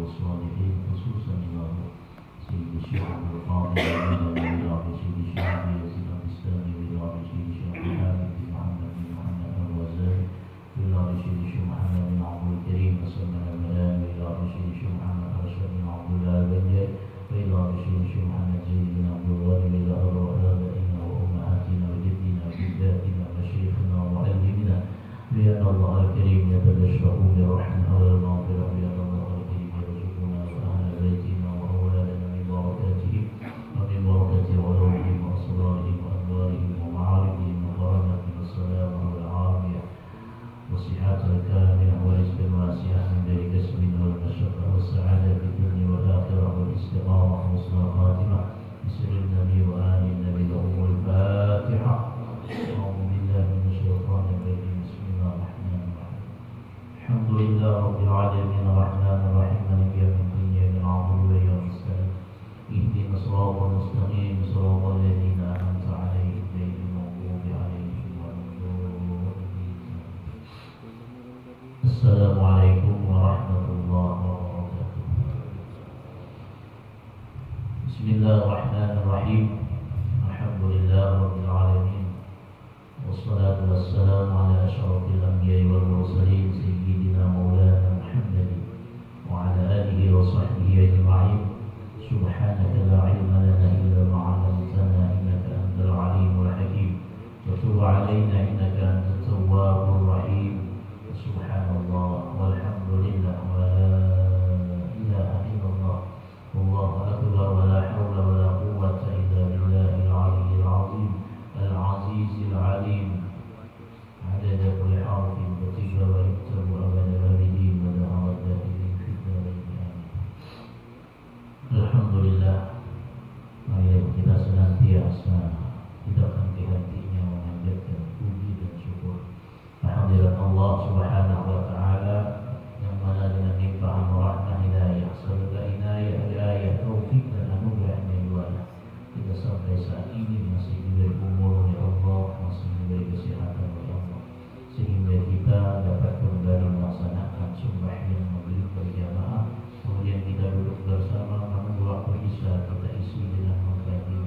والصالحين خصوصا إمام سيد الشيخ عبد القادر وإلى سيد الشيخ يزيد البستاني وإلى سيد الشيخ حامد بن محمد بن محمد الوزاري وإلى سيد الشيخ محمد بن عبد الكريم وسلم الملام وإلى سيد الشيخ محمد رشاد بن عبد الله البنجي وإلى سيد الشيخ محمد زيد بن عبد الغني وإلى أرواح آبائنا وأمهاتنا وجدنا وجداتنا ومشايخنا ومعلمنا لأن الله الكريم يتبشر برحمة والمغفرة لأن الله الكريم يرزقنا وأهل بيتنا وأولادنا من بركاتهم ومن بركة علومهم وأسرارهم وأنوارهم ومعارفهم وكرامتهم والسلامة والعافية والصحة الكاملة ورزق واسعة من غير كسب والمشقة والسعادة في الدنيا والآخرة والاستقامة وحسن الخاتمة بسر النبي وآل النبي لهم الفاتحة. أعوذ بالله من الشيطان الرجيم. بسم الله الرحمن الرحيم. الحمد لله رب العالمين الرحمن الرحيم مالك يوم الدين إياك نعبد وإياك نستعين اهدنا الصراط المستقيم صراط الذين أنعمت عليهم غير المغضوب عليهم ولا الضالين. السلام عليكم ورحمة الله وبركاته. بسم الله الرحمن الرحيم. الحمد لله رب العالمين والصلاة والسلام على أشرف الأنبياء والمرسلين سيدنا مولانا محمد وعلى آله وصحبه أجمعين. سبحانك لا علم لنا إلا ما علمتنا إنك أنت العليم الحكيم وتب علينا إنك أنت التواب الرحيم. سبحان الله والحمد لله ولا إله إلا الله والله أكبر ولا حول ولا قوة إلا بالله العلي العظيم العزيز العليم عدد كل حرف كتب ويكتب أبد الآبدين ودهر الداخلين في الدارين آمين. Alhamdulillah, marilah kita senantiasa tidak henti-hentinya memanjatkan puji dan syukur kehadirat Allah Subhanahu wa taala yang mana dengan limpahan rahmat hidayah serta inayah taufik dan anugerahnya luas kita sampai saat ini masih diberi umur oleh Allah, masih diberi kesehatan oleh Allah, sehingga kita dapat kembali melaksanakan sembahyang maghrib berjamaah. Kemudian kita duduk bersama, namun waktu isya kita isi dengan mengkaji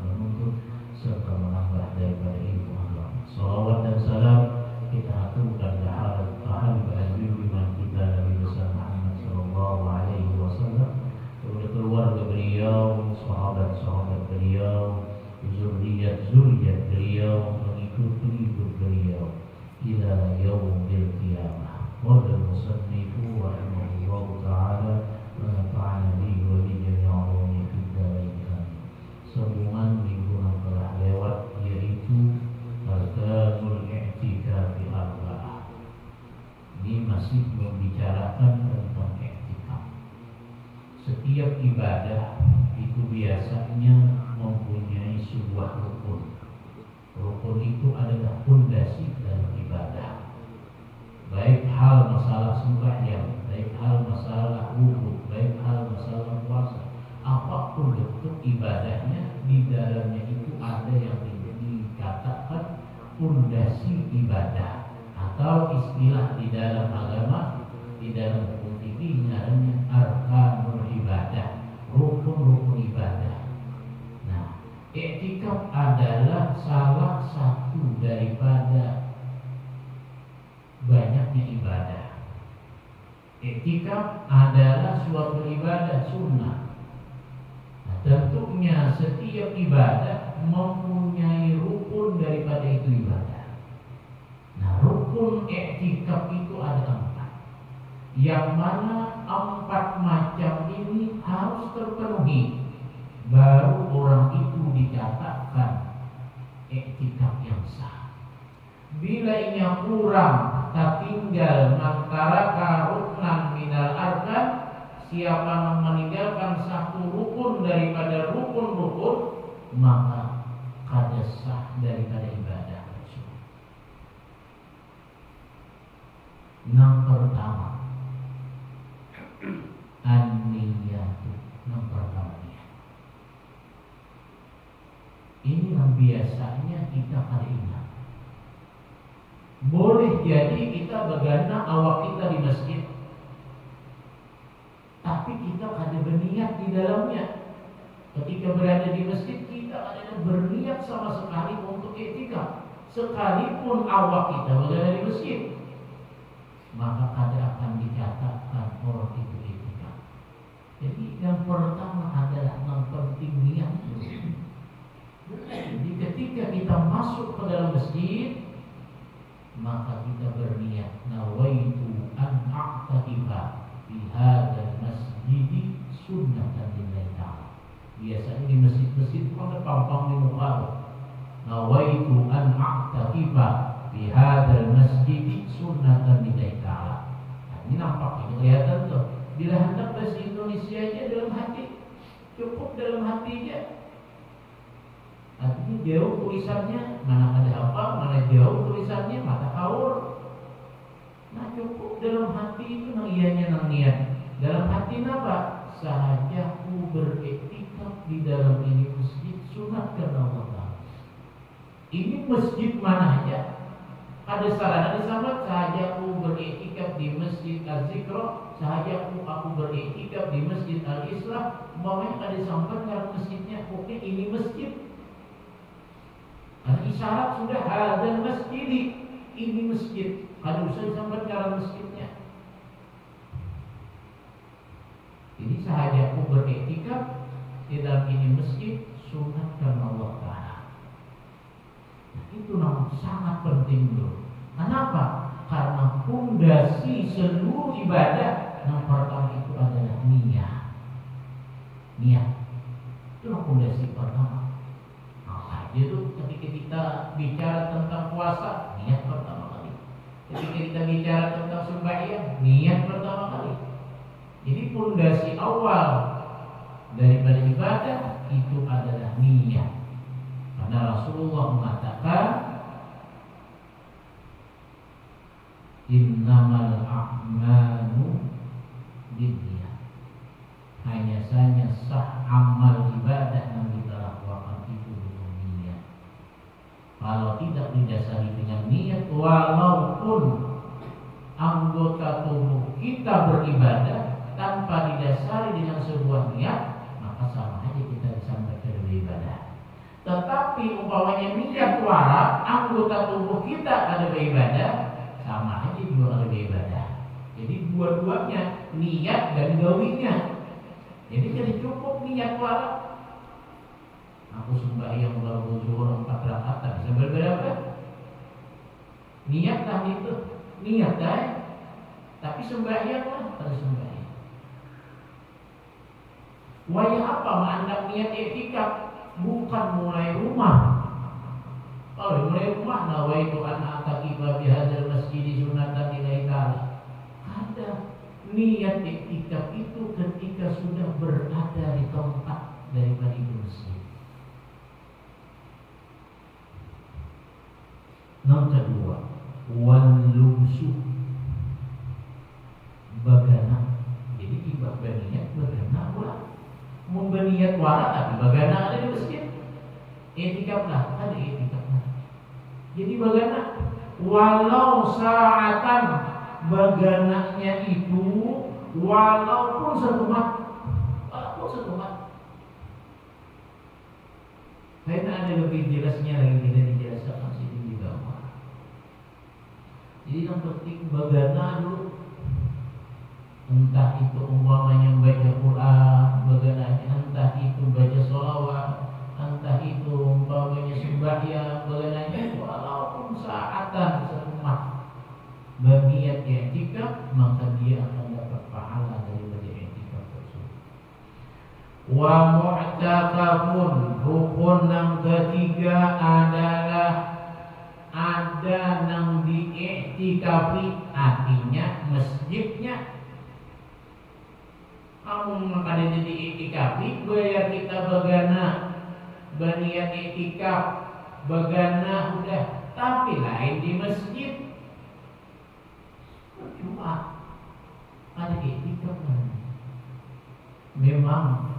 menuntut serta menambah daripada ilmu agama. Salawat dan salam kita aturkan kepada junjungan kita Nabi besar Muhammad sallallahu alaihi wasallam, kepada keluarga beliau, sahabat-sahabat beliau, zuriat beliau, pengikut beliau ila yaumil qiyamah. Wa al-musannifu rahimahullahu ta'ala wa nafa'ana bihi wa bi jami'i ulumi fid dharain amin. Sambungan minggu yang telah lewat yaitu arkanul i'tikaf arba'ah. Ini masih membicarakan tentang i'tikaf. Setiap ibadah itu biasanya mempunyai sebuah rukun. Rukun itu adalah fondasi dalam ibadah. Baik hal masalah sembahyang, baik hal masalah wudu, baik hal masalah puasa, apapun bentuk ibadahnya, di dalamnya itu ada yang dikatakan fondasi ibadah, atau istilah di dalam agama, di dalam hukum fikih namanya arkanul ibadah, rukun-rukun ibadah. Nah, i'tikaf adalah salah satu daripada banyaknya ibadah. I'tikaf adalah suatu ibadah sunnah. Nah, tentunya setiap ibadah mempunyai rukun daripada itu ibadah. Nah, rukun i'tikaf itu ada 4, yang mana 4 macam ini harus terpenuhi, baru orang itu dikatakan i'tikaf yang sah. Bila ini kurang, tertinggal antara ruknan minal arkan, siapa meninggalkan satu rukun daripada rukun-rukun, maka kada sah daripada ibadah tersebut. Yang pertama, an-niyatu. Yang pertama, ini yang biasanya kita kada ingat. Boleh jadi kita begadang awak kita di masjid, tapi kita ada berniat di dalamnya. Ketika berada di masjid kita ada berniat sama sekali untuk iktikaf, sekalipun awak kita berada di masjid, maka ada akan dicatatkan orang itu iktikaf. Jadi yang pertama adalah yang penting niat. Jadi ketika kita masuk ke dalam masjid, maka kita berniat nawaitu an a'takifa fi hadzal masjid sunnatan lillahi ta'ala. Biasanya di masjid-masjid itu ada pampang di muka, nawaitu an a'takifa fi hadzal masjid sunnatan lillahi ta'ala. Nah, ini nampak, ini kelihatan tuh. Bila hendak bahasa Indonesia aja dalam hati, cukup dalam hati aja. Artinya jauh tulisannya, mana ada apa, mana jauh tulisannya, mata kaur. Nah cukup dalam hati itu nang ianya nang niat. Dalam hati apa? Sahajaku beriktikaf di dalam ini masjid sunat karena Allah. Ini masjid mana aja? Ada sarana disambut sahajaku beriktikaf di masjid Al-Zikra, sahajaku aku beriktikaf di masjid Al-Islah. Umpamanya ada disambut karena masjidnya, oke ini masjid. Ada isyarat sudah ada masjid, ini masjid. Kalau usah disambat cara masjidnya. Ini sahajaku beriktikaf di dalam ini masjid sunat karena Allah Ta'ala. Nah, itu yang sangat penting bro. Kenapa? Karena fondasi seluruh ibadah yang pertama itu adalah niat. Niat itu fondasi pertama. Itu ketika kita bicara tentang puasa, niat pertama kali. Ketika kita bicara tentang sembahyang, niat pertama kali. Jadi fondasi awal daripada ibadah itu adalah niat. Karena Rasulullah mengatakan, innamal a'malu binniyat. Hanya saja sah amal ibadah yang kita lakukan itu dengan niat. Kalau tidak didasari dengan niat, walaupun anggota tubuh kita beribadah tanpa didasari dengan sebuah niat, maka sama aja kita disampaikan beribadah. Tetapi umpamanya niat warak, anggota tubuh kita ada beribadah, sama aja juga ada beribadah. Jadi dua-duanya niat dan gawinya. Jadi jadi cukup niat warak. Aku sembahyang baru zuhur 4 rakaat, bisa berberapa? Niat dah itu, niat dah. Tapi sembahyang lah, harus sembahyang. Waya apa menganggap niat iktikaf? Bukan mulai rumah. Kalau mulai rumah, nawaitu an a'takifa fi hadzal masjid sunatan lillahi ta'ala. Ada niat iktikaf itu ketika sudah berada di tempat daripada itu masjid. Yang kedua, wal lumsu, bagana. Jadi tiba berniat bagana pula. Mun berniat wara tapi bagana ada di masjid. Iktikaf lah, ada iktikaf lah. Jadi bagana walau saatan, bagananya itu walaupun satu mat. Karena ada lebih jelasnya lagi, tidak dijelaskan sini juga. Jadi yang penting bagana dulu. Entah itu umpamanya membaca Quran, bagananya, entah itu baca sholawat, entah itu umpamanya sembahyang, bagananya walaupun saatan serumah berniat i'tikaf, maka dia akan dapat pahala daripada i'tikaf tersebut. Wa mu'takafun, rukun yang ketiga adalah ada yang diiktikafi, artinya masjidnya. Kamu makanya jadi i'tikafi, biar kita bagana berniat i'tikaf, bagana udah, tapi lain di masjid. Cuma ada i'tikaf. Memang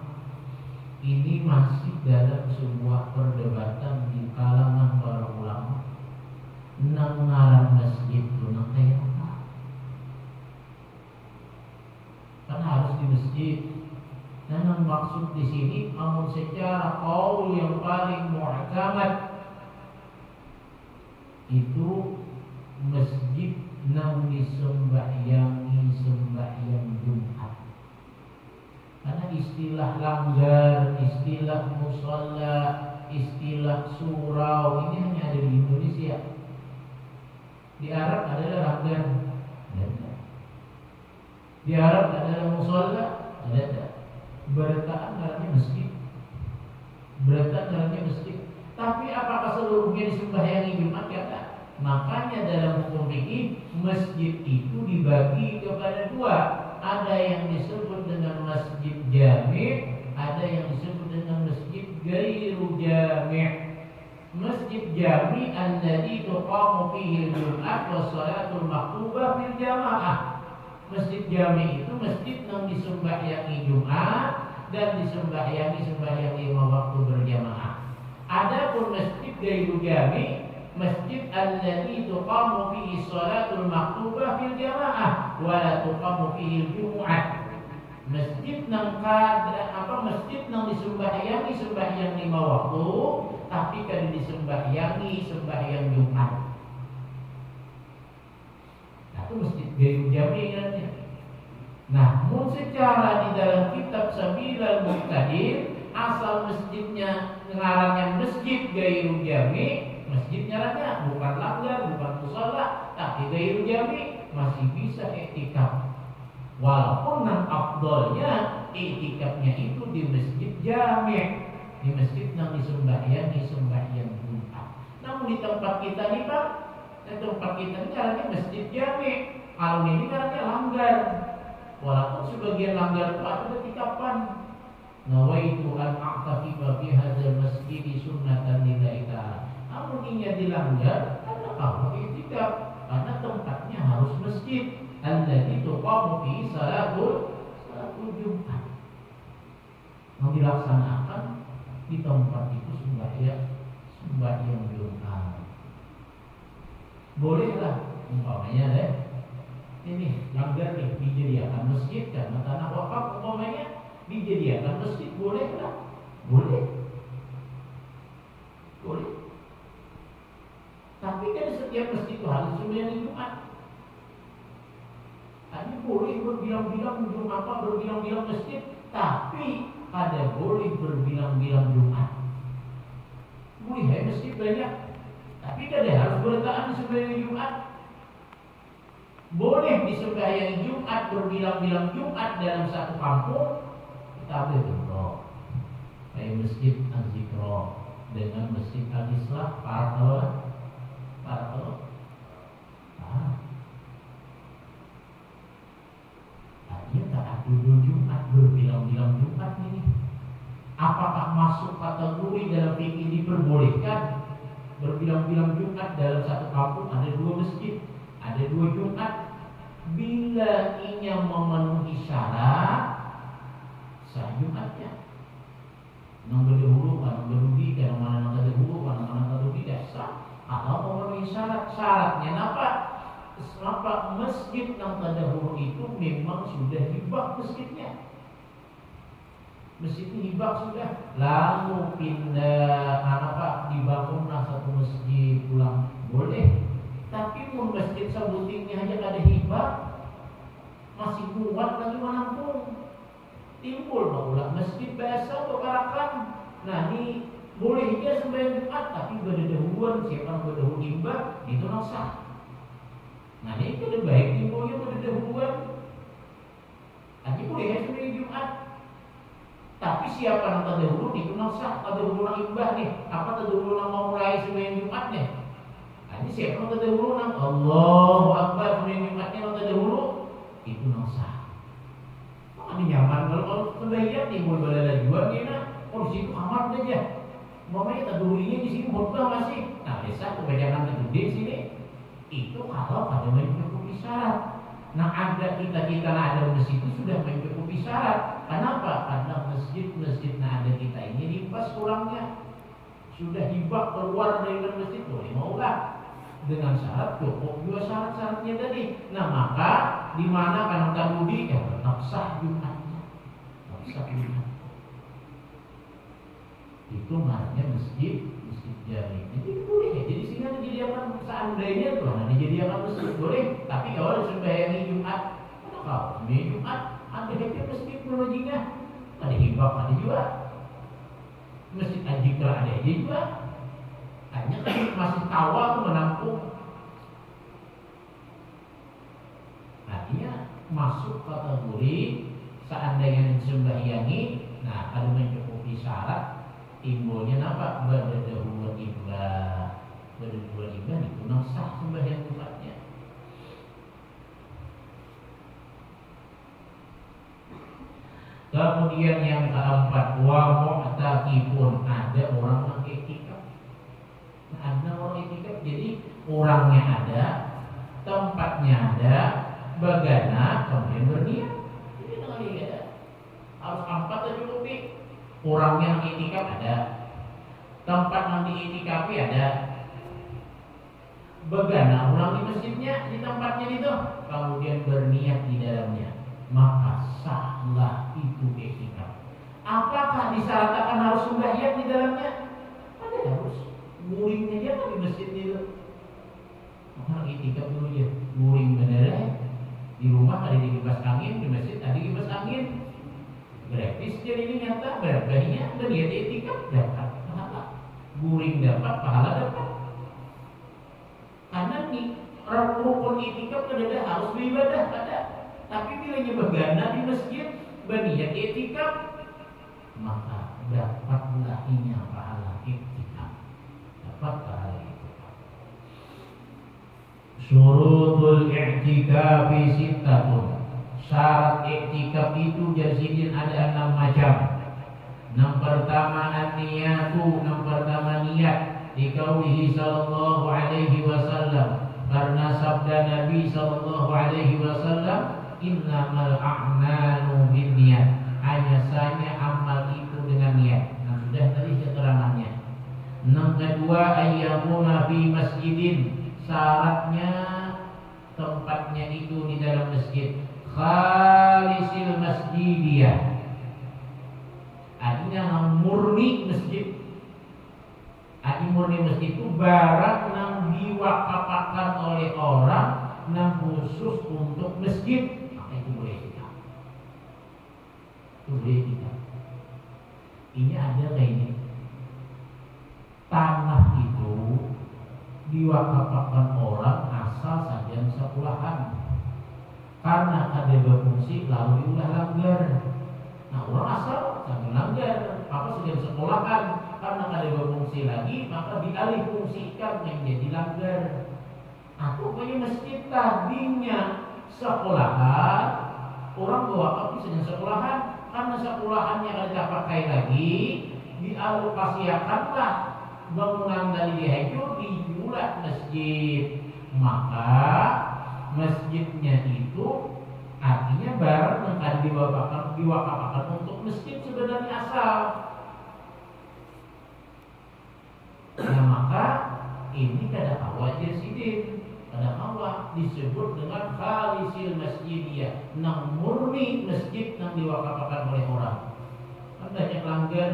ini masih dalam sebuah perdebatan di kalangan para ulama. Nang ngaran masjid itu nang kayak apa? Kan harus di masjid dimaksud di sini, namun secara qaul yang paling mu'tamad itu masjid nang disembahyangi sembahyang Jumat. Karena istilah langgar, istilah musalla, istilah surau ini hanya ada di Indonesia. Di Arab adalah langgar, ada. Di Arab adalah musalla, ada. Berataan namanya masjid, berataan namanya masjid. Tapi apakah seluruhnya disembahyangi Jumat? Ya tak. Makanya dalam hukum fikih masjid itu dibagi kepada dua. Ada yang disebut dengan masjid jami', ada yang disebut dengan masjid ghairu jami'. Masjid jami' alladzi tuqamu fihi al-jum'ah wa shalatul maktubah fil jamaah. Masjid jami' itu masjid yang disembahyangi Jumat dan disembahyangi sembahyang 5 waktu berjamaah. Adapun masjid ghairu jami', masjid alladzi tuqamu fihi shalatul maktubah fil jamaah wa la tuqamu fihi al-jumu'ah. Masjid nang masjid nang disembahyangi sembahyang 5 waktu tapi kan disembahyangi sembahyang Jumat. Itu masjid ghairu jami' namanya. Namun secara di dalam kitab Sabilal Muqtadir asal masjidnya ngarannya masjid ghairu jami', masjid ngarannya bukan langgar, bukan musalla, tapi ghairu jami', masih bisa iktikaf. Walaupun nang afdolnya iktikafnya itu di masjid jami', di masjid yang disembahyangi sembahyang Jumat. Namun di tempat kita nih Pak, di tempat kita ini caranya masjid jami', kalau ini caranya langgar. Walaupun sebagian langgar itu ada itikafan. Nawaitu an a'taqifa fi hadzal masjid sunnatan lillahi ta'ala. Namun ini dilanggar karena kalau itikaf, karena tempatnya harus masjid. Alladzi tuqamu fi salatul Jumat. Yang dilaksanakan di tempat itu sembahyang Jumat. Bolehlah umpamanya deh. Ini langgar nih dijadikan masjid karena tanah wakaf umpamanya dijadikan masjid, bolehlah. Boleh. Tapi kan setiap masjid itu harus sembahyang Jumat. Hanya boleh berbilang-bilang berbilang-bilang masjid, tapi ada boleh berbilang-bilang Jumat. Boleh ya masjid banyak, tapi tidak harus bertahan sembahyang Jumat. Boleh disembahyang Jumat berbilang-bilang Jumat dalam satu kampung, tapi betul. Kayak masjid Az-Zikra dengan masjid Al-Islah, para artinya tak dulu Jumat berbilang-bilang Jumat ini. Apakah masuk kategori dalam fikih diperbolehkan berbilang-bilang Jumat dalam satu kampung? Ada 2 masjid, ada 2 Jumat. Bila inya memenuhi syarat sah Jumatnya. Nang berdahulu, nang berugi, kalau mana nang berdahulu, mana berugi, sah. Kalau memenuhi syaratnya apa? Masjid yang terdahulu itu memang sudah hibah masjidnya. Masjid ini hibah sudah. Lalu pindah dibangunlah satu masjid pulang, boleh. Tapi mun masjid sebutingnya aja ada hibah, masih kuat lagi menampung. Timbul barulah masjid biasa berkarakan. Nah ini bolehnya sembahyang Jumat, tapi berdahuluan siapa berdahulu hibah itu sah. Nah ini lebih baik timbulnya berdahuluan. Nanti boleh sembahyang Jumat. Tapi siapa yang terdahulu itu sah, terdahulu yang hibah nih. Apa terdahulu yang mau mulai sembahyang Jumat nih? Ini siapa yang terdahulu nang Allahu Akbar sembahyang Jumatnya yang terdahulu itu sah. Ini nyaman kalau sembahyang timbul balada jual gini, di situ aman aja. Mamanya terdahulunya di sini khutbah masih. Nah, desa kebanyakan tergede sini. Itu kalau ada mencukupi syarat. Nah, ada kita ada masjid itu sudah mencukupi syarat. Kenapa? Karena masjid ada kita ini rimpas kurangnya. Sudah hibah keluar dari masjid, boleh maulah. Dengan syarat cukup 2 syarat-syaratnya tadi. Nah, maka di mana kan tadi tetap sah Jumatnya. Tetap sah Jumat. Itu namanya masjid jami. Jadi boleh ya. Jadi sehingga dijadikan seandainya tuh, nah dijadikan masjid boleh. Tapi kalau sembahyang Jumat, kalau sembahyang Jumat ada yang masjid berwajibnya, ada hibah ada juga. Masjid Al-Jikra ada aja juga. Hanya kan masih tawa tuh menampung. Artinya masuk kategori seandainya disembahyangi. Nah, kalau mencukupi syarat timbulnya apa? Berdahuluan ibadah. Berdahuluan ibadah itu sah sembahyang Jumatnya. Kemudian yang keempat, wa mu'takifun, ada orang yang i'tikaf. Ada orang i'tikaf, jadi orangnya ada, tempatnya ada, bagana kemudian berniat. Jadi dengan ada harus empat aja cukupi. Orangnya yang i'tikaf ada, tempat yang di'iktikafi ada, bagana orang di masjidnya, di tempatnya itu, kemudian berniat di dalamnya, maka sahlah itu i'tikaf. Apakah disyaratkan harus sembahyang di dalamnya? Ada harus. Guringnya aja kan di masjid itu. Maka i'tikaf dulu ya. Guring bener di rumah ada di kipas angin, di masjid ada kipas angin. Gratis jadi ini nyata, berbahagia dan dia i'tikaf dapat pahala. Guring dapat, pahala dapat. Karena nih rukun i'tikaf ada harus beribadah ada. Tapi bilanya bergana di masjid, berniat i'tikaf, maka dapatlah ini pahala i'tikaf. Dapat pahala i'tikaf. Syurutul i'tikaf sittatun. Syarat i'tikaf itu jadi ada 6 macam. Yang pertama an-niyatu, yang pertama niat. Dikaulihi sallallahu alaihi wasallam, karena sabda Nabi sallallahu alaihi wasallam, innamal a'malu binniyat. Hanya saja amal itu dengan niat. Nah, sudah tadi keterangannya. Yang kedua, ayyakuna fi masjidin. Syaratnya tempatnya itu di dalam masjid. Khalisil masjidiyah. Artinya murni masjid. Arti murni masjid itu barang yang diwakafkan oleh orang yang khusus untuk masjid. Itu boleh kita. Itu boleh kita. Ini ada kayak ini. Tanah itu diwakafkan orang asal saja sekolahan. Karena ada berfungsi lalu diulah langgar. Nah orang asal jangan langgar. Apa saja sekolahan. Karena ada berfungsi lagi maka dialih fungsikan menjadi langgar. Atau kayak masjid tadinya sekolahan, orang berwakaf di sekolahan, karena sekolahannya ada pakai lagi, dialokasikanlah bangunan dari dihajur dijual masjid, maka masjidnya itu artinya barang yang ada diwakafkan untuk masjid sebenarnya asal. Nah maka ini kada awal jasidin. Pada awal disebut dengan khalisil masjidiyah, nang murni masjid yang diwakafkan oleh orang. Kan banyak langgar,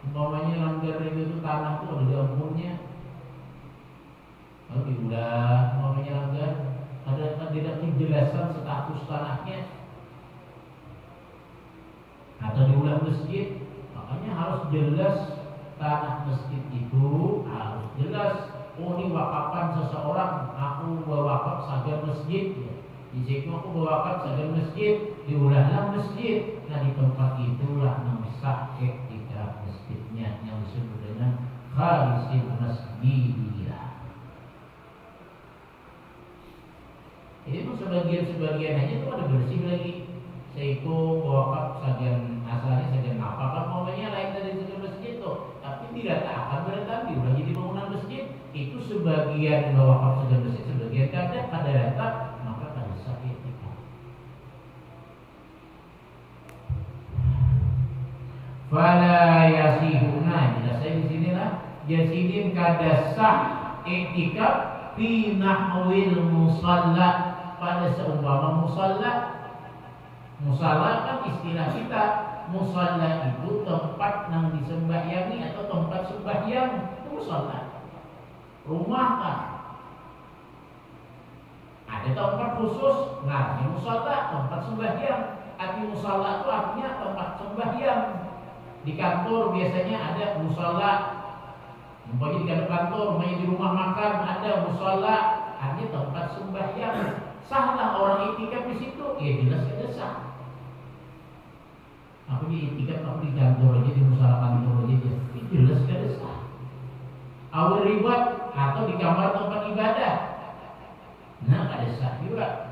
umpamanya langgar itu tanah itu ada ampurnya, lalu diulah, umpamanya langgar ada tidak kejelasan status tanahnya, atau diulah masjid, makanya harus jelas tanah masjid itu harus jelas. Oh ini wakafan seseorang, aku berwakaf saja masjid. Di situ aku berwakaf saja masjid, diulahlah masjid. Nah di tempat itulah sah i'tikaf masjidnya yang disebut dengan khalisil masjidiyah. Jadi itu sebagian aja itu ada bersih lagi. Seiku berwakaf saja asalnya saja apa kan momennya lain dari segi masjid tuh. Tapi tidak akan berarti udah jadi bangunan masjid. Itu sebagian wakaf saja masjid, sebagian kada data, maka kada sah i'tikaf. Fala yasihuna, jelas saya di sinilah jasidin kada sah i'tikaf fi nahwil musalla, pada seumpama musalla. Musalla kan istilah kita musalla itu tempat yang disembahyangi atau tempat sembahyang, itu musalla. Rumah kan ada tempat khusus, nah ini musalla tempat sembahyang. Arti musalla itu artinya tempat sembahyang. Di kantor biasanya ada musalla, umpamanya di kantor, umpamanya di rumah makan ada musalla, artinya tempat sembahyang. Sahlah orang iktikaf di situ? Ya jelas tidak sah. Aku di iktikaf, aku di kantor aja, di musalla kantor aja, ya jelas tidak sah. Awal ribat atau di kamar tempat ibadah, nah ada sah juga.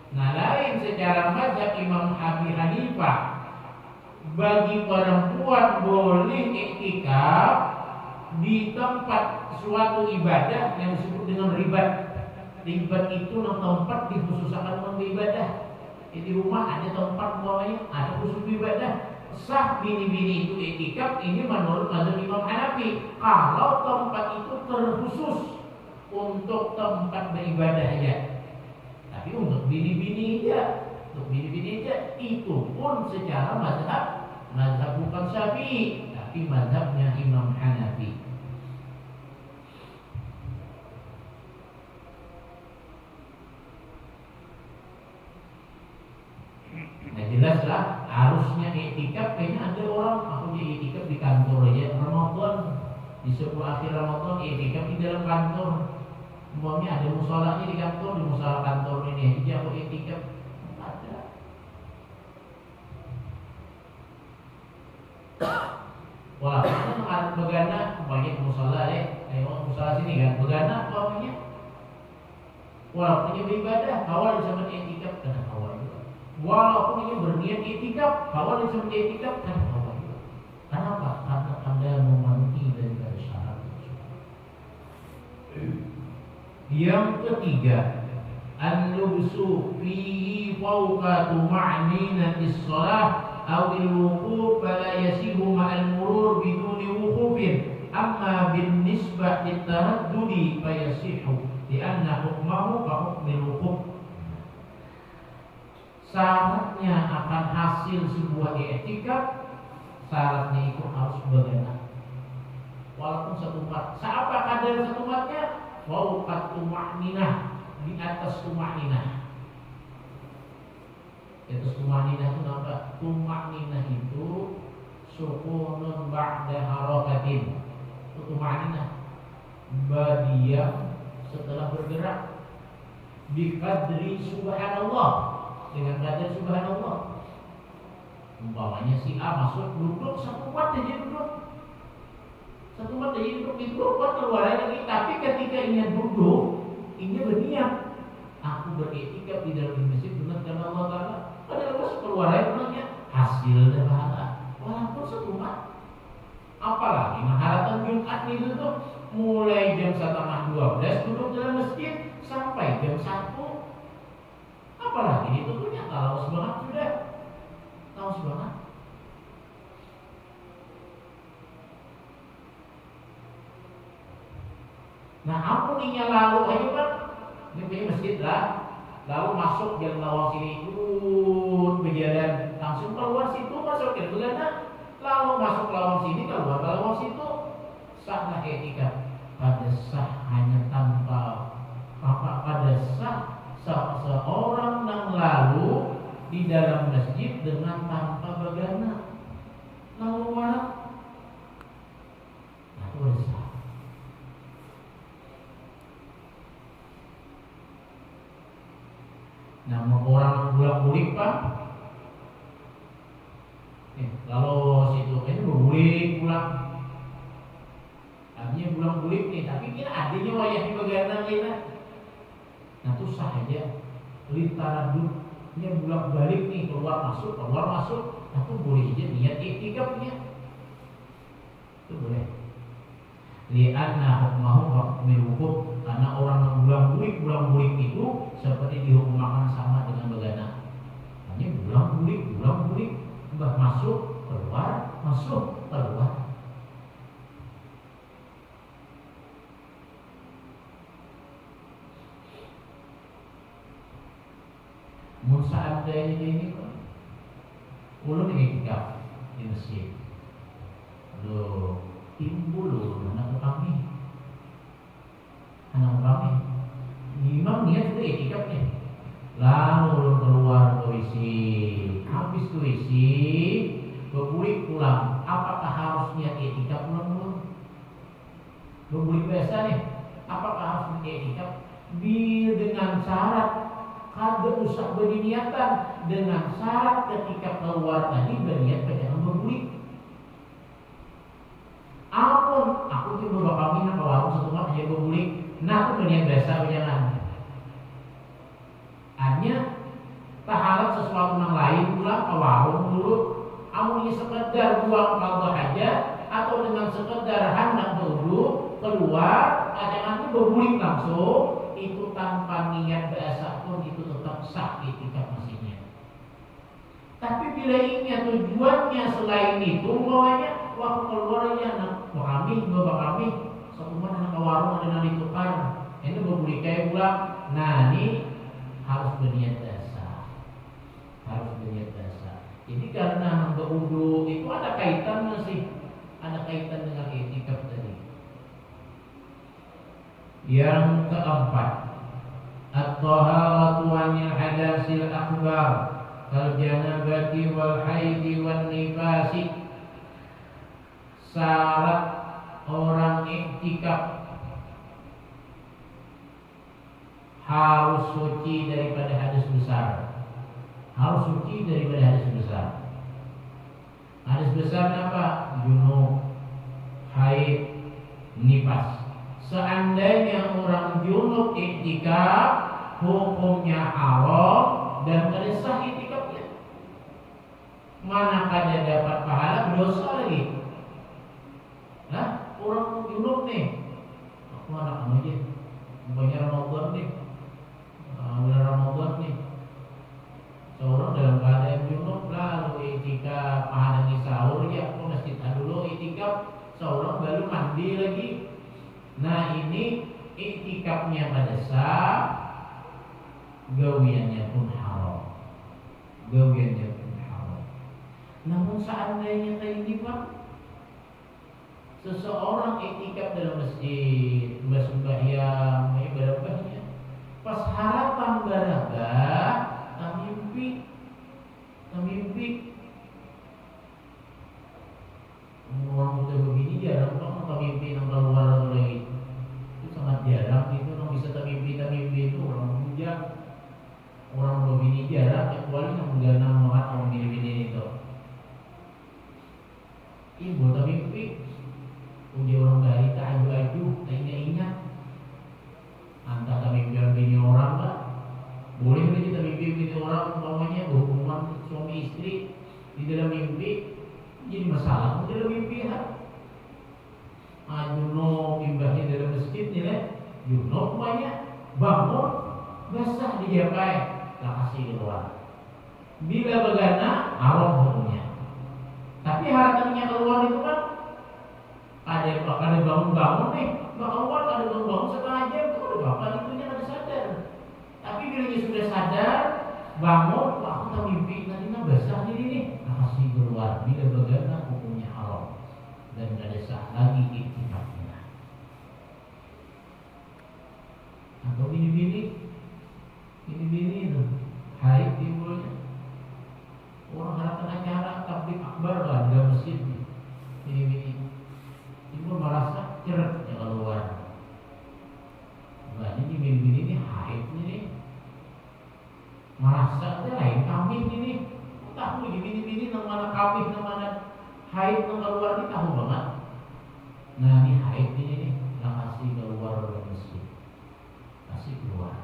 Nah lain secara mazhab Imam Abi Hanifah, bagi perempuan boleh iktikaf di tempat suatu ibadah yang disebut dengan ribat. Ribat itu tempat dikhususkan untuk ibadah. Di rumah ada tempat umpamanya ada khusus ibadah. Sah bini-bini itu iktikaf ini menurut mazhab Imam Hanafi kalau tempat itu terkhusus untuk tempat beribadah aja. Tapi untuk bini-bini aja, itu pun secara mazhab bukan Syafi'i, tapi mazhabnya Imam Hanafi. Nah jelaslah harusnya iktikaf. Kayaknya ada orang aku jadi iktikaf di kantor aja Ramadan, di sebuah akhir Ramadan iktikaf di dalam kantor. Umpamanya ada musholanya di kantor, di mushola kantor ini jadi aku iktikaf. Ada. Wah, itu ada begana, umpamanya di mushola deh, ayo mushola sini kan, begana umpamanya. Walaupun ini beribadah, awal disebut iktikaf karena awal juga. Walaupun ini berniat iktikaf, awal disebut iktikaf karena awal juga. Kenapa? Karena Anda memenuhi dari syarat tersebut. Yang ketiga, an-lubsu fihi fawqa tuma'ninatis shalah aw al-wuquf fala yasihu ma'al murur biduni wuqufin amma bin nisbah litaraddudi fayasihu li'anna hukmahu ka hukmil wuquf. Syaratnya akan hasil sebuah i'tikaf, syaratnya itu harus benar. Walaupun satu mat. Siapa kadar satu matnya? Fawqa tuma'ninah, di atas tuma'ninah. Di atas tuma'ninah itu apa? Tuma'ninah itu sukunun ba'da harakatin. Itu tuma'ninah, berdiam setelah bergerak. Biqadri subhanallah, dengan kadar subhanallah. Umpamanya si A masuk duduk satu kuat aja duduk. Satu mata ini duduk kuat keluar lagi. Tapi ketika ingin duduk, ingin berniat, aku beriktikaf di dalam masjid benar karena Allah Taala. Padahal pas keluar lagi hasil dan pahala. Walaupun satu mat. Apalagi maharatan Jumat itu tuh mulai jam 11:30 duduk dalam masjid sampai jam 1. Apalagi itu punya kalau semangat sudah tahu semangat. Nah ampuninya lalu aja kan, ini masjid lah, lalu masuk jalan lawang sini ikut berjalan langsung keluar situ masuk ke belakang, lalu masuk lawang sini keluar lawang situ, sahlah iktikaf. Pada sah hanya tanpa apa, pada sah seorang yang lalu di dalam masjid dengan tanpa begana lalu warak, nah itu sah. Nah, orang bolak-balik Pak, kalau situ ini bolak pulang, artinya bolak-balik nih, tapi kira adanya wayah di bagian kita, nah itu sah aja. Litaradudnya bolak-balik nih, keluar masuk, nah itu boleh aja niat iktikafnya, itu boleh. Li'anna hukmahu hukmil wuquf, karena orang yang bulang-bulik itu seperti dihukumkan sama dengan begana. Hanya bulang-bulik, mbah masuk, keluar, masuk, keluar. Mun seandainya ini ulun iktikaf di masjid, timbul anak kami, imam niat itu iktikaf nih, lalu ulun keluar ke WC, habis ke WC, bebulik pulang, apakah harus niat iktikaf ulun? Bebulik biasa nih, apakah harus niat iktikaf? Dengan syarat kada usah berniatan, dengan syarat ketika keluar tadi berniat jangan berbulik. Ampun, aku tuh beberapa kami nak warung setempat aja berbulik, nah aku berniat biasa jangan. Hanya tahalat sesuatu yang lain pula ke warung dulu, amun sekedar buang kalau aja atau dengan sekedar hendak berwudu keluar, jangan tuh berbulik langsung. Itu tanpa niat biasa pun itu tetap sah iktikaf masihnya. Tapi bila ingat tujuannya selain itu, umpamanya waktu keluar ya anak kami, bapak kami, sekumpulan anak warung ada yang ditukar, ini berbulik kayak pulang. Nah ini harus berniat dasar, Jadi karena berwudu itu ada kaitan dengan iktikaf tadi. Yang keempat, at-taharatu 'anil hadatsil akbar kal janabati wal haidi wan nifasi. Syarat orang iktikaf harus suci daripada hadas besar. Hadas besar apa? Junub, haid, nifas. Seandainya orang junub iktikaf, hukumnya haram dan kada sah iktikafnya. Mana kada dapat pahala, dosa lagi. Nah, orang junub nih, aku anak aja, banyak Ramadan nih, bulan Ramadan nih. Seorang dalam keadaan junub lalu iktikaf, menghadiri sahur ya, aku masjid dulu iktikaf, seorang baru mandi lagi. Nah ini iktikafnya pada sah, gawiannya pun haram. Namun seandainya kayak ini Pak, seseorang iktikaf dalam masjid, sembahyang, ibadah, pas harapan barakah, mimpi. Orang udah begini jarang kok mimpi yang keluar lagi. Itu sangat jarang itu yang bisa mimpi itu orang bujang. Orang begini jarang kecuali yang menggana banget orang gini itu. Ibu mimpi. Uji orang dari tak aju, tak ingat. Antara mimpi orang lah. Boleh kita mimpi orang umpamanya berhubungan suami istri di dalam mimpi jadi masalah di dalam mimpi ya. Juno imbahnya dalam masjid nih Juno banyak bangun basah dijapai tak kasih keluar. Bila begana haram hukumnya. Tapi harapannya keluar itu kan ada bangun nih keluar ada bangun setengah jam itu udah bapak itunya ada sadar. Tapi bila dia sudah sadar bangun, aku tak mimpi nanti basah ini kasih keluar. Bila begana hukumnya haram dan tidak ada sah lagi iktikafnya. Atau bini itu haid timbulnya. Orang harapan acara tablik akbar lah di dalam masjid. Bini timbul merasa ceret ya keluar. Nah ini bini ini haid ini. Merasa lain kambing ini. Tahu bini yang mana kambing yang mana haid yang keluar ini tahu banget. Nah ini haid ini nih yang kasih keluar dari masjid, kasih keluar.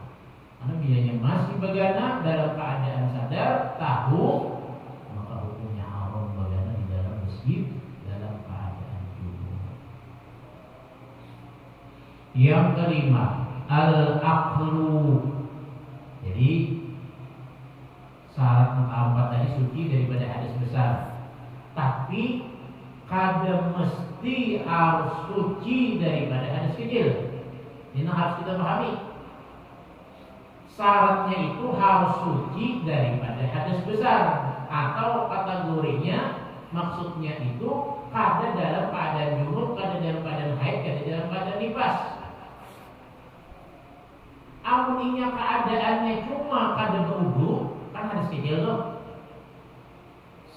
Karena biayanya masih begana dalam keadaan sadar tahu, maka hukumnya haram begana di dalam masjid dalam keadaan junub. Yang kelima al-aqlu. Jadi syarat keempat tadi suci daripada hadas besar. Tapi kada mesti harus suci daripada hadas kecil. Ini harus kita pahami. syaratnya itu harus suci daripada hadas besar, atau kategorinya maksudnya itu kada dalam keadaan junub, kada dalam keadaan haid, kada dalam keadaan nifas. Amuninya keadaannya cuma kada berwudu, kan hadas kecil tuh.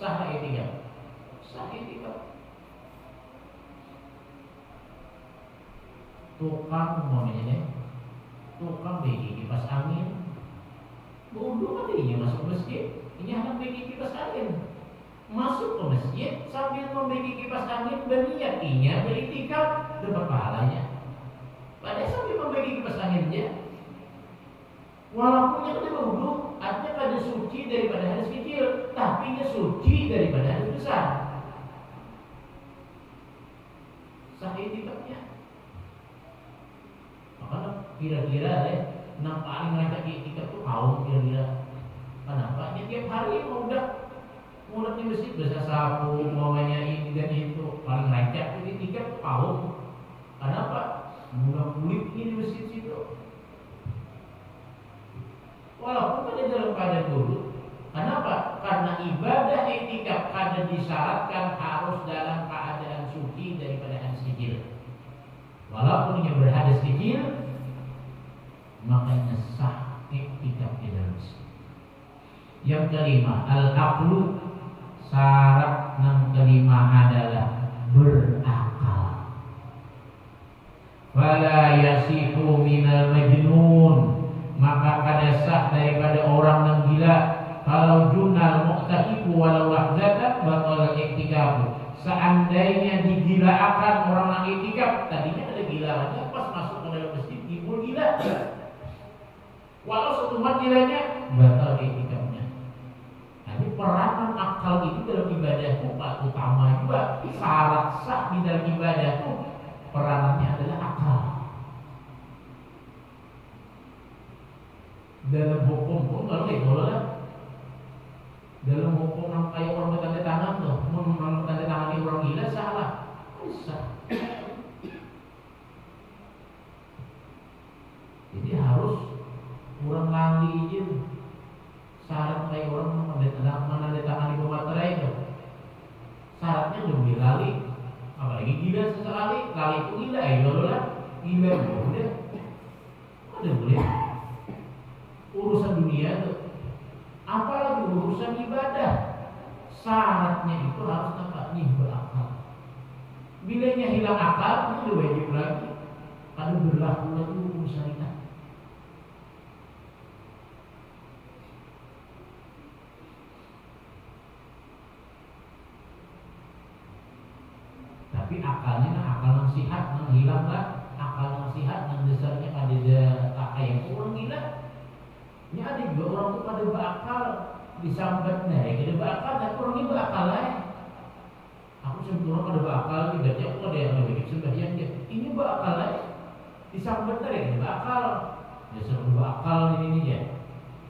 Sah etika. Sah etika. Tukang umpamanya tukang bagi kipas angin, berwudu kan dia masuk masjid, ini hendak bagi kipas angin, masuk ke masjid sambil membagi kipas angin berniat inya beritikaf dapat pahalanya. Padahal sambil membagi kipas anginnya, walaupun dia tidak berwudu, artinya kada suci daripada hadas kecil, tapi dia suci daripada hadas besar. Sah itikafnya. Makanya kira-kira yang paling ngajak itikaf tuh kaum kira-kira. Kenapa? Ya tiap hari mau udah di masjid bahasa sapu, maunya ini dan itu, paling ngajak tuh itikaf kaum. Kenapa? Mudah kulit ini di masjid situ. Walaupun pada dalam keadaan dulu. Kenapa? Karena ibadah itikaf kada disyaratkan harus dalam keadaan suci daripada hadas kecil. Walaupun yang berhadas kecil, makanya sah iktikaf di dalam masjid. Yang kelima, al-aqlu, syarat yang kelima adalah berakal. Fala yasihu minal majnun, maka kada sah daripada orang yang gila. Kalau junal muqtaqifu walau lahzatan batal iktikafu. Seandainya digilaakan orang yang iktikaf, tadinya ada gilaannya, pas masuk ke dalam masjid timbul gila. Walau setumat gilanya, batal iktikafnya. Jadi peranan akal ini dalam ibadah itu utama juga. Syarat sah di dalam ibadah itu peranannya adalah akal. Dalam hukum pun kalau itu lah. Dalam hukum yang kayak orang bertanda tangan tuh, orang bertanda tangan ini orang gila salah, bisa. Jadi harus kurang lali aja. Syarat kayak orang menandatangani pematerai itu, syaratnya lebih lali. Apalagi gila sesekali, lali itu gila ya, lah gila udah, ada boleh. Urusan dunia tuh. Apalagi urusan ibadah, syaratnya itu harus dapat berakal. Bilanya hilang akal, itu wajib lagi. Kalau berlaku lagi hukum syariat. Tapi akalnya akal yang sihat, yang hilang lah. Akal yang sihat, yang dasarnya ada yang kurang gila. Ini ada juga orang tuh pada berakal disambat naik, ada berakal tapi orangnya berakal lain. Aku sebetulnya pada berakal ibaratnya aku ada yang lebih sembahyang dia. Ini berakal lain, disambat naik, ada berakal. Dia selalu berakal ini ya.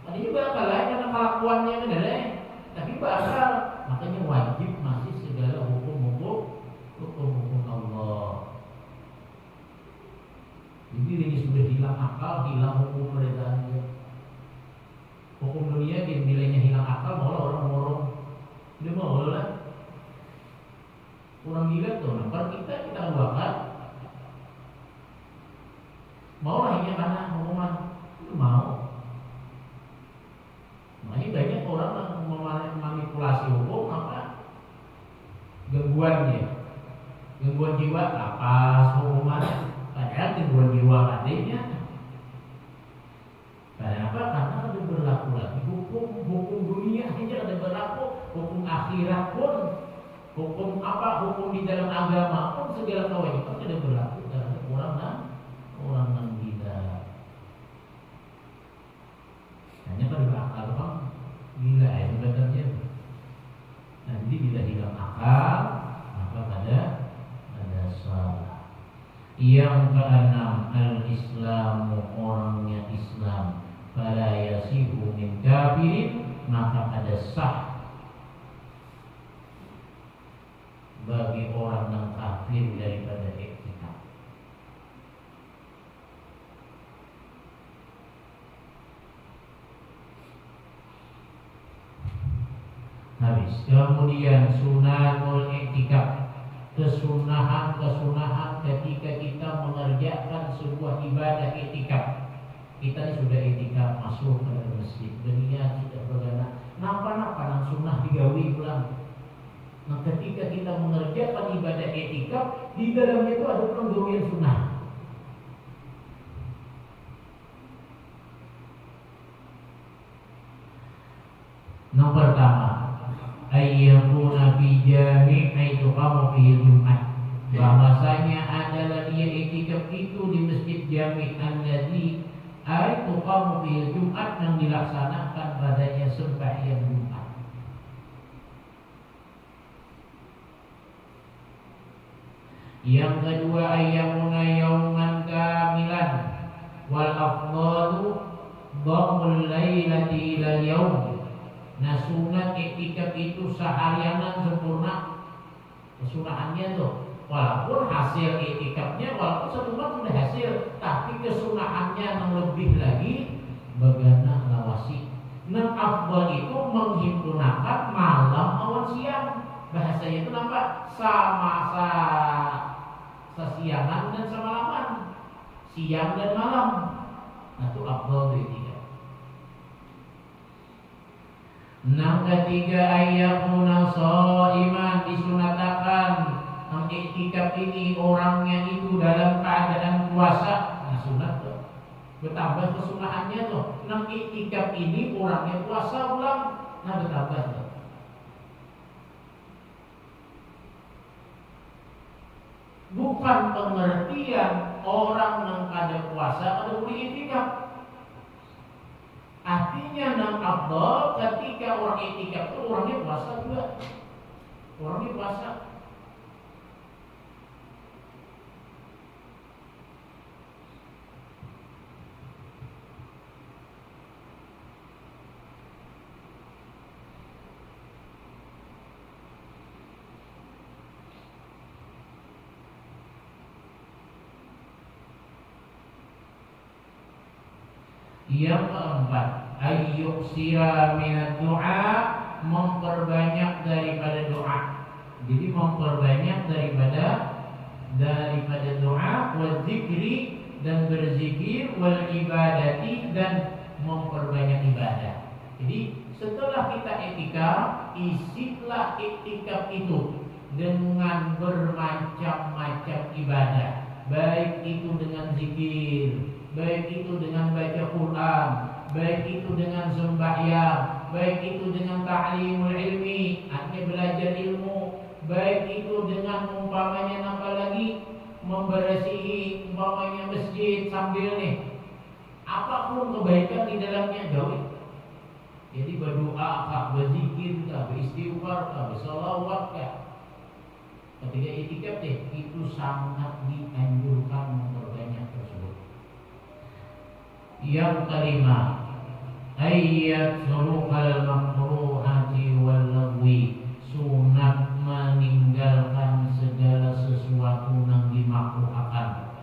Tadinya berakal lain karena kelakuannya kan ada lain, tapi berakal. Makanya wajib masih segala hukum Allah. Jadi ini sudah hilang akal, hilang hukum mereka. Hukum dunia nilainya hilang akal, malah orang morong. Dia mau lah. Orang gila tuh, nah kita luakan. Mau lah ini karena hukuman itu mau. Makanya banyak orang yang memanipulasi hukum apa? Gangguannya, gangguan jiwa, lapas hukuman. Padahal gangguan jiwa adanya. Kenapa? Karena ada berlaku lagi hukum dunia aja ada berlaku, hukum akhirat pun, hukum apa, hukum di dalam agama pun segala kewajiban ada berlaku terhadap orang yang gila. Hanya pada berakal bang, gila ya sebenarnya. Nah, jadi bila hilang akal, maka ada salah. Yang keenam, al-Islamu, orangnya Islam. Fala yasihu min kafirin, maka ada sah bagi orang yang kafir daripada iktikaf. habis. Kemudian sunnatul i'tikaf, kesunahan ketika kita mengerjakan sebuah ibadah i'tikaf. Kita ini sudah i'tikaf, masuk ke masjid, berniat sudah bergana, napa-napa nang sunnah digawi pulang. Nah, ketika kita mengerjakan ibadah i'tikaf, di dalamnya itu ada penggawian sunnah. Yang pertama, ayyakuna fi jami' aitu qamu fihi Jumat. Bahwasanya adalah dia i'tikaf itu di masjid jami' allazi aitu qamu fihi Jumat, yang dilaksanakan padanya sembahyang Jumat. Yang kedua, ayyamuna yauman kamilan wal afdalu dhammul lailati ila yaum. Nah, sunat i'tikaf itu seharianan sempurna. Kesunahannya tuh, walaupun hasil i'tikafnya walaupun satu bulan sudah hasil, tapi kesunahannya yang lebih lagi bagana lawasi. Nah, afdal itu menghimpunakan malam awan siang. Bahasanya itu apa? Sama sesiangan dan semalaman, siang dan malam. Nah, itu afdal itu. Yang ketiga, ayyakuna shaiman, disunatakan i'tikaf ini orangnya itu dalam keadaan puasa. Nah, sunat tuh. Bertambah kesunahannya tuh. Yang i'tikaf ini orangnya puasa ulang. Nah, bertambah tuh. Bukan pengertian orang yang kada puasa kada boleh i'tikaf. Artinya nang afdal ketika orang i'tikaf itu orangnya puasa juga. Orangnya puasa. Yang keempat, ayyuksira minad du'a, memperbanyak daripada doa. Jadi memperbanyak daripada doa, wal zikri, dan berzikir, wal ibadati, dan memperbanyak ibadah. Jadi setelah kita i'tikaf, isilah i'tikaf itu dengan bermacam-macam ibadah, baik itu dengan zikir, baik itu dengan baca Quran, baik itu dengan sembahyang, baik itu dengan ta'limul ilmi, artinya belajar ilmu, baik itu dengan umpamanya apa lagi, membersihi umpamanya masjid sambil nih, apapun kebaikan di dalamnya gawe. Jadi berdoa kah, berzikir kah, beristighfar kah, berselawat kah. Ketika i'tikaf itu sangat dianjurkan memperbanyak tersebut. Yang kelima, ayyat surukal makruhati wal lagwi, sunat meninggalkan segala sesuatu yang dimakruhkan,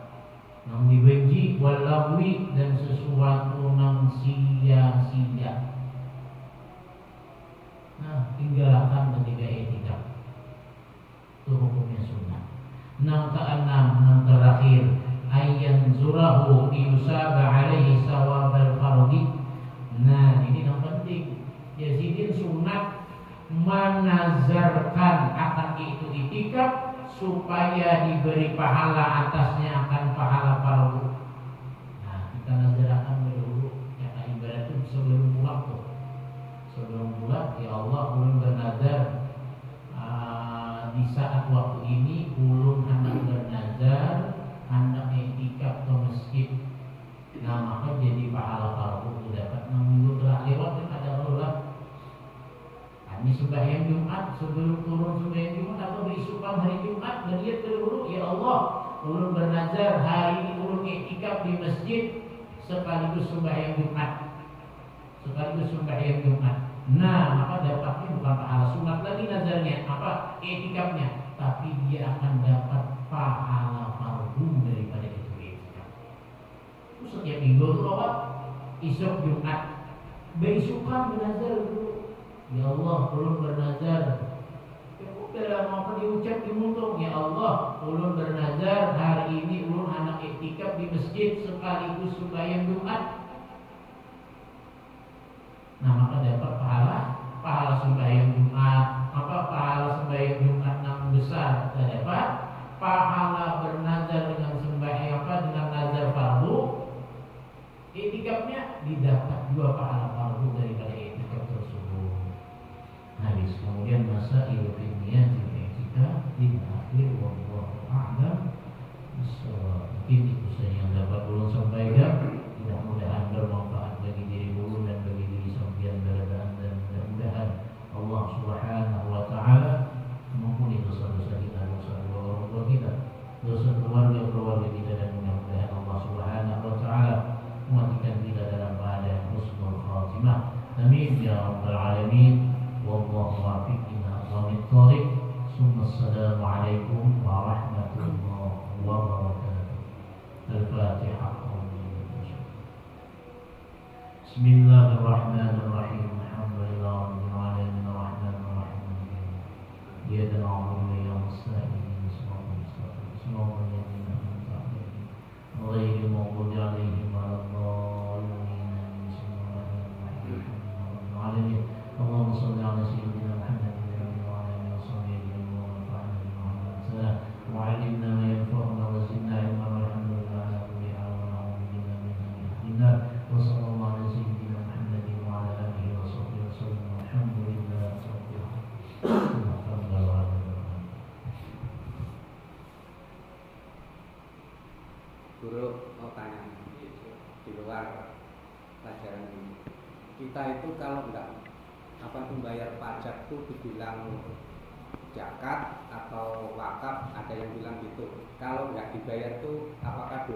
yang dibenci, wal lagwi, dan sesuatu yang sia-sia. Nah, tinggalkan ketika i'tikaf. Itu hukumnya sunnah. Yang keenam, yang terakhir, ayyan zurahu yusaba alaihi sawabal fardi. Nah, ini yang penting. Jadi sunat menazarkan akan itu i'tikaf supaya diberi pahala atasnya akan pahala fardu. Nah, kita nazarkan dulu ya, ibadah itu sebelum pulang tuh. Sebelum pulang, ya Allah, ulun bernazar di saat waktu ini ulun hendak bernazar hendak i'tikaf ke masjid. Nah, maka jadi pahala fardu dapat minggu telah lewat dan ada Allah. Ini sembahyang Jumat, sebelum turun sembahyang Jumat atau beisukan hari Jumat, berniat dulu, ya Allah, ulun bernazar hari ini ulun i'tikaf di masjid sekaligus sembahyang Jumat. Sekaligus sembahyang Jumat. Nah, maka dapatnya bukan pahala sunat lagi nazarnya, apa? I'tikafnya, tapi dia akan dapat pahala fardu daripada itu i'tikaf. Itu setiap minggu itu apa? Isuk Jumat, beisukan bernazar dulu. Ya Allah, ulun bernazar. Ya udahlah, mau diucap dimuntung. Ya Allah, ulun bernazar hari ini ulun anak iktikaf di masjid sekaligus sembahyang Jumat. Nah, maka dapat pahala sembahyang Jumat. Apa pahala sembahyang Jumat yang besar? Kita dapat pahala bernazar dengan sembahyang dengan nazar fardu. Iktikafnya didapat dua pahala fardu daripada iktikaf tersebut. Habis kemudian masa ilmiah jika di akhir wallahu a'lam bishawab. Mungkin itu saja yang dapat ulun sampaikan. Mudah-mudahan bermanfaat bagi diri ulun dan bagi diri sampeyan dan mudah-mudahan Allah Subhanahu wa taala mengampuni dosa-dosa kita, dosa orang tua kita, dosa keluarga kita, dan mudah-mudahan Allah Subhanahu wa taala mematikan kita dalam keadaan husnul khatimah. Amin ya rabbal alamin. Wallahu muwaffiq ila aqwamit thoriq. Assalamualaikum warahmatullahi wabarakatuh. Al-Fatihah. Bismillahirrahmanirrahim. Alhamdulillahirabbil alamin arrahmanir rahim. Iyyaka na'budu wa iyyaka nasta'in. Shiratal ladzina an'amta 'alaihim ghairil maghdubi 'alaihim waladdallin. Bismillahirrahmanirrahim. Allahumma shalli 'ala sayyidina Muhammadin wa 'ala alihi wa sahbihi wa nafa'na bima 'allamtana wa 'allimna ma yanfa'una wa zidna 'ilman walhamdulillahi 'ala kulli hal wa na'udzu billahi min adhabil nar. Wa sallallahu 'ala sayyidina Muhammadin wa 'ala alihi wa sahbihi wa sallam. Alhamdulillahi rabbil alamin. Guru mau tanya di luar pelajaran ini, kita itu kalau enggak membayar pajak itu dibilang zakat atau wakaf, ada yang bilang gitu. Kalau enggak dibayar itu apakah